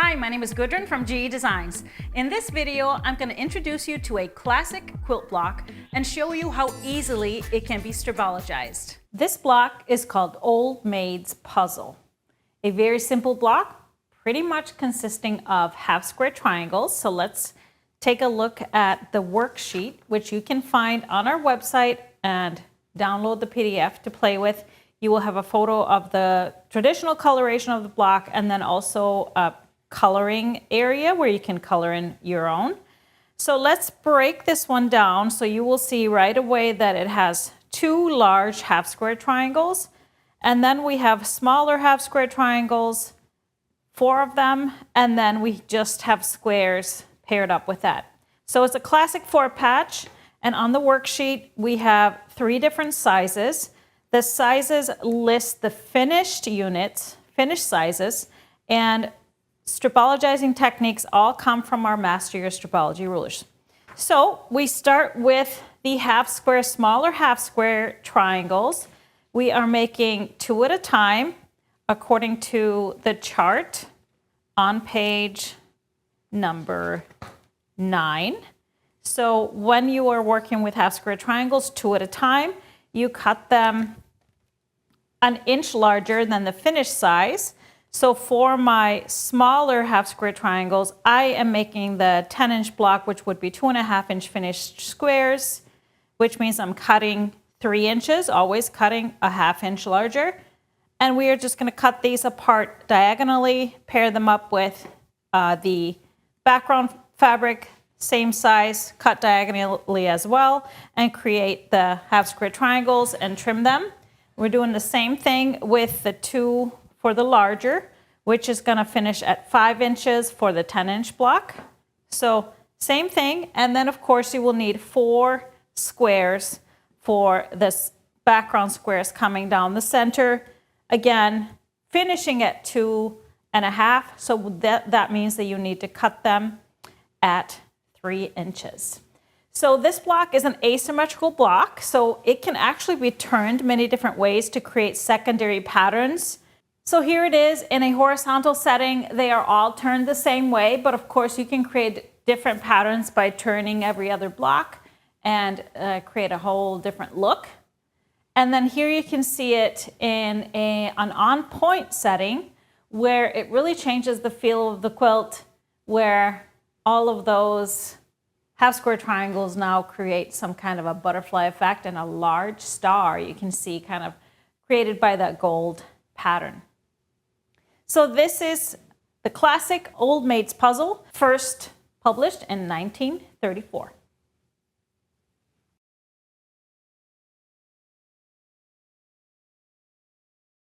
Hi, my name is Gudrun from GE Designs. In this video, I'm going to introduce you to a classic quilt block and show you how easily it can be stripologized. This block is called Old Maid's Puzzle. A very simple block, pretty much consisting of half square triangles. So let's take a look at the worksheet, which you can find on our website and download the PDF to play with. You will have a photo of the traditional coloration of the block and then also a coloring area where you can color in your own. So let's break this one down so you will see right away that it has two large half square triangles, and then we have smaller half square triangles, 4 of them, and then we just have squares paired up with that. So it's a classic 4 patch, and on the worksheet we have 3 different sizes. The sizes list the finished units, finished sizes, and stripologizing techniques all come from our Master Your Stripology rulers. So we start with the half square, smaller half square triangles. We are making 2 at a time according to the chart on page number 9. So when you are working with half square triangles 2 at a time, you cut them an inch larger than the finished size. So for my smaller half square triangles, I am making the 10-inch block, which would be 2.5-inch finished squares, which means I'm cutting 3 inches, always cutting a ½ inch larger. And we are just going to cut these apart diagonally, pair them up with the background fabric, same size, cut diagonally as well, and create the half square triangles and trim them. We're doing the same thing with the 2 for the larger, which is going to finish at 5 inches for the 10-inch block. So same thing, and then of course you will need 4 squares for this background squares coming down the center. Again, finishing at 2.5, so that means that you need to cut them at 3 inches. So this block is an asymmetrical block, so it can actually be turned many different ways to create secondary patterns. So here it is in a horizontal setting. They are all turned the same way, but of course you can create different patterns by turning every other block and create a whole different look. And then here you can see it in an on-point setting where it really changes the feel of the quilt, where all of those half square triangles now create some kind of a butterfly effect and a large star you can see kind of created by that gold pattern. So this is the classic Old Maid's Puzzle, first published in 1934.